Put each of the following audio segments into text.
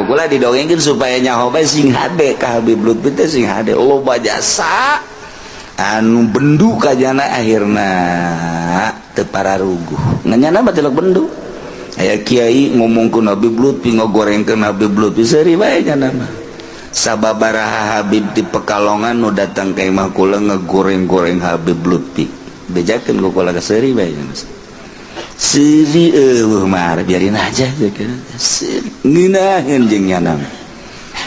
kukula didongengkeun supaya nyaho bae sing hade ka Habib Lutfi teh sing hade loba jasa anu bendu kajana akhirna teu pararuguh nganyana mah teu bendu aya kiai ngomongkeun Habib Lutfi ngogorengkeun Habib Lutfi seuri bae nya mah sababaraha Habib di Pekalongan nu datang ka imah kula ngegoreng-goreng Habib Lutfi bejakeun kukula ka seuri bae nya seuri mah biarin aja ngeunaheun jeung nyana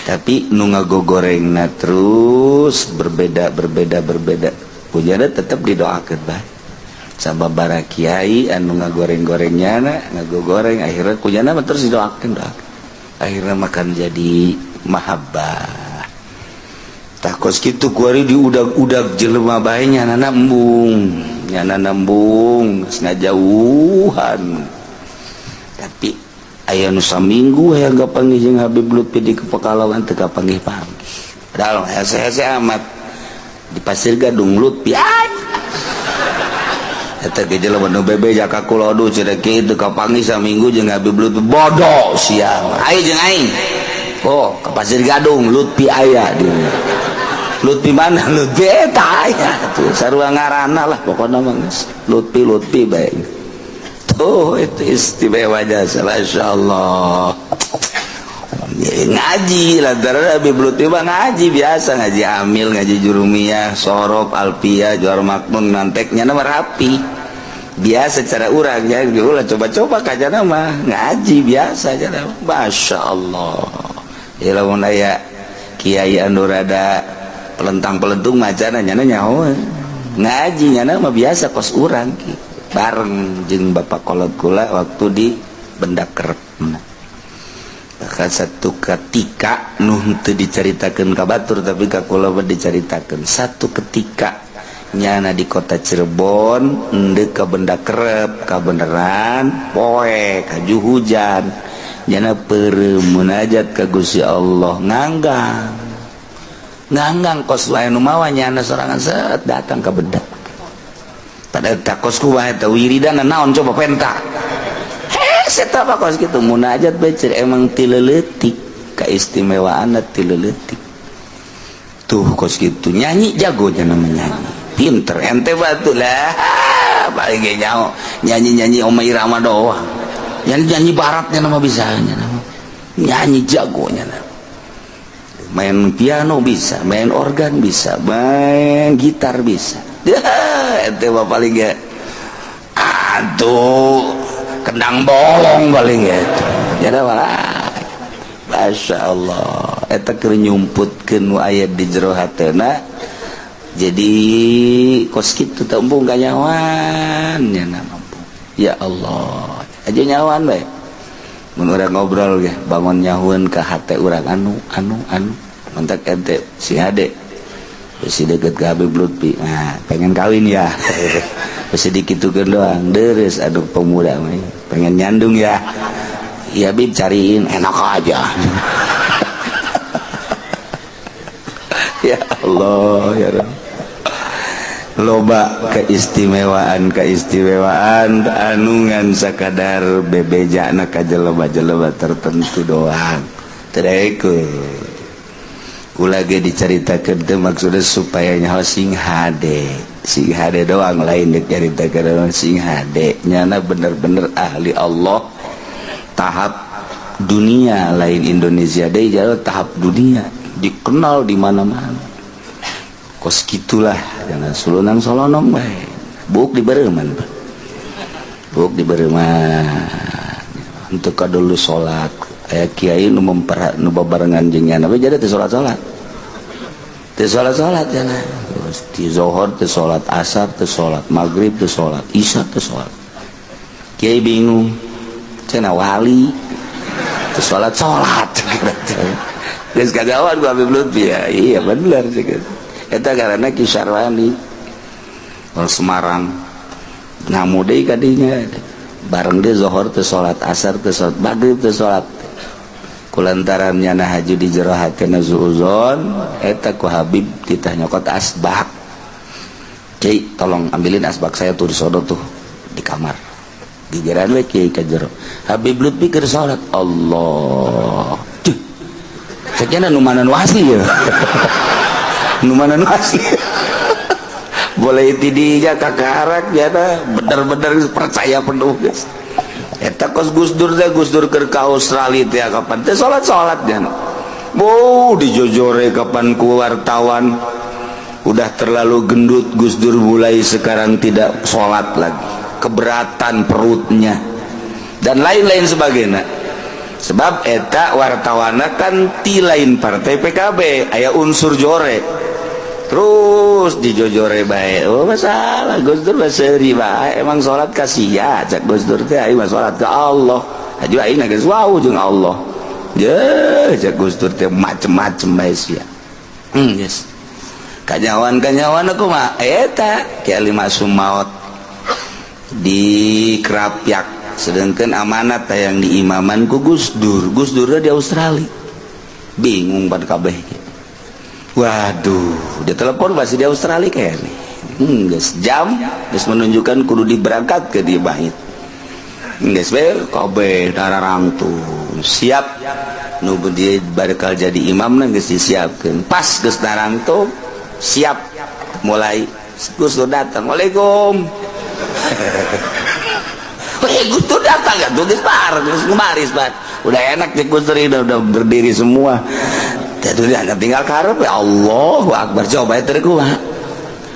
tapi nu ngagogorengna terus berbeda pujana tetap didoakeun bae sababaraha kiai anu ngagoreng-gorengnya ngagogoreng akhirnya kujana mah terus didoakeun akhirnya makan jadi mahabbah takos kitu kuari diudag-udag jelema bae nyana embung ngajauhan tapi aya nu saminggu aya gapanggih jeung Habib Lutfi di Pekalongan teu kapanggih-panggih padahal hese-hese amat di Pasir Gadung Lutfi eta ge jelema nu bebeja ka kulodo cenah kitu kapanggih saminggu jeung Habib Lutfi bodoh siang aya jeung aing oh ke Pasir Gadung Lutfi aya di Lutfi mana Lutfi eta aya tuh sarua ngaranna lah pokona mah Lutfi bae tuh itu istimewa jasa masyaallah ngaji lantaran Habib Lutfi mah ngaji biasa ngaji amil ngaji jurumiyah sorof alfiyah jawar makmun nanteknya nama rapi biasa cara urang ya ulah coba-coba kajana mah ngaji biasa aja masyaallah ya lamun aya kiai anu rada pelentang-pelentung macana nyana nyaho ngaji nyana mah biasa kos urang bareng jeung bapak kolot kula waktu di Benda Kerep bahkan satu ketika nu teu dicaritakeun ka batur tapi ka kula mah dicaritakeun satu ketika nyana di kota Cirebon endeu ka Benda Kerep ka beneran poe kaju hujan nyana peureum munajat ka Gusti Allah nganggang kos wae nu mawa nyana sorangan set datang ka Benda pada takosku wae teh wiridan naon coba penta eta apa kos kitu munajat bae emang ti leuletik kaistimewaanna ti leuletik tuh kos kitu nyanyi jago nya namanya nyanyi pinter ente batu lah paling ge nyaho nyanyi Omay Irama doang nyanyi baratnya nama bisa nyanyi jagonya main piano bisa main organ bisa main gitar bisa ente mah paling ge aduh kendang bolong paling gitu jadi malah Masya Allah eta keur nyumputkeun nu aya di jero hatena jadi kos kitu teh embung kanyawan nya mampu ya Allah aja nyawan bae mun urang ngobrol ge bangun nyahueun ka hate urang anu mentak ente si Hade si deket ke Habib Lutfi nah pengen kawin ya sedikit tuh doang deres aduh pemuda mah pengen nyandung ya iya Bib cariin enak aja ya Allah ya Rabb loba keistimewaan anu ngan sakadar bebejana ka jelema-jelema tertentu doang teu ulah ge dicaritakeun teh maksudna supaya nyaho sing hade doang lain dicaritakeun sing hade nyana bener-bener ahli Allah tahap dunia lain Indonesia deui jauh tahap dunia dikenal di mana-mana kos gitulah jangan sulunang solonong bae buuk di bereuman untuk kadulu salat aya kiai nu babarengan jeung nyana we jadi teu salat ya nah di zuhur teu salat asar teu salat maghrib teu salat isya teu salat kiai bingung cenah wali teu salat geus kagawan ku Habib Lutfi ya iya bener sih eta karana Ki Syarwani Semarang ngamu deui ka dinya bareng dia zuhur teu salat asar teu salat maghrib teu salat kulantaran nyana haju di jero hatena zuuzon eta ku Habib titah nyokot asbak Kiai tolong ambilin asbak saya tuh di sono tuh di kamar gigiran we Kiai ka jero Habib Lutfi keur salat Allah kayaknya nu mana nu asli ya. Nu mana nu asli. Boleh tidinya kakarak ya bener-bener percaya penuh guys. Eta kos Gus Dur keur ka Australia teh kapan teh salat jan. Dijojore kapan ku wartawan. Udah terlalu gendut Gus Dur mulai sekarang tidak sholat lagi, keberatan perutnya dan lain-lain sebagainya. Sebab eta wartawana kan ti lain partai PKB aya unsur jore. Terus dijojore bae. Oh masalah Gus Dur baseri bae emang sholat ka sia cak Gus Dur teh aing mah sholat ka Allah. Aju aing geus wau jeung Allah. Je cak Gus Dur teh macem-macem bae sia. Yes. Kanyawan aku mah eta Kiai Masum Maot di Krapyak, sedangkan amanat tayang di imaman ku Gus Dur di Australia. Bingung pan kabeh. Waduh, dia telepon masih di Australia kayaknya. Geus jam geus menunjukkan kudu diberangkat ke di Bait. Geus bae kabeh dararangtung siap nu dia bakal jadi imamna geus disiapkeun. Pas geus darangtung siap mulai Gus Dur datang. Waalaikum. Gus Dur datang kan tuh geus ngemaris banget. Udah enak di Gus Dur udah berdiri semua. Jadi hanya tinggal karep ya Allahu Akbar. Coba itu kumaha.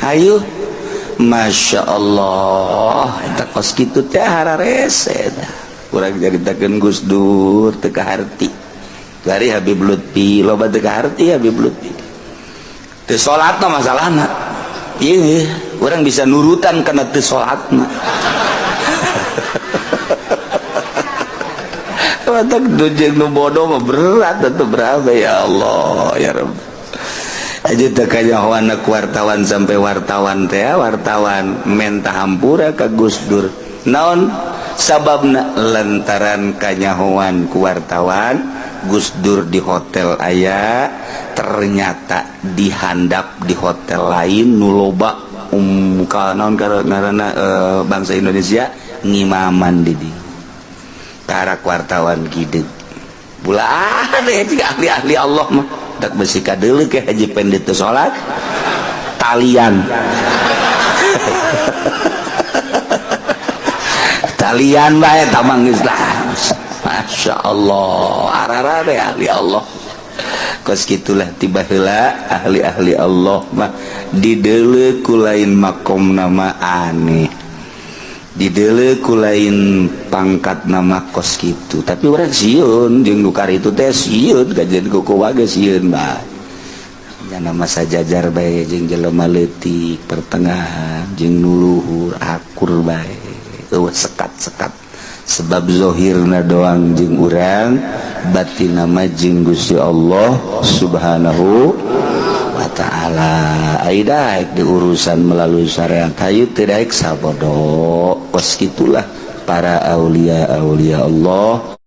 Ayo. Masya Allah. Eta kos kitu teh harares eta. Urang caritakeun Gus Dur teu kaharti. Dari Habib Lutfi loba teu kaharti Habib Lutfi. Teu salatna masalahna. Ieu urang bisa nurutan kana teu salatna. Matak dujeng nu bodoh mah berat atau berapa ya Allah ya Rabb. Aja teh kanyahoan ku wartawan sampai wartawan teh wartawan mentah hampura ka Gus Dur. Naon sababna lantaran kanyahoan ku wartawan Gus Dur di hotel aya ternyata dihandap di hotel lain nu loba naon ngaranna bangsa Indonesia ngimaman di dieu. Karak wartawan gideg bulaan ahli-ahli Allah mah dak besi kadeuleu ke haji pendeta teu salat talian talian bae tamang geus lah. Masya Allah arara teh ahli Allah kos gitulah tiba heula ahli-ahli Allah mah dideuleu ku lain makom nama aneh dideuleu ku lain pangkat nama kos kitu tapi urang sieun jeung nu kari itu teh sieun kajian kuku wae sieun bae nya nama sajajar bae jeung jelema leutik pertengahan jeung nu luhur akur bae eueuh sekat-sekat sebab zahirna doang jeung urang batin nama jeung Gusti Allah Subhanahu wa ta'ala. Aida di urusan melalui syariat hayu tidak sabodo kos gitulah para aulia Allah.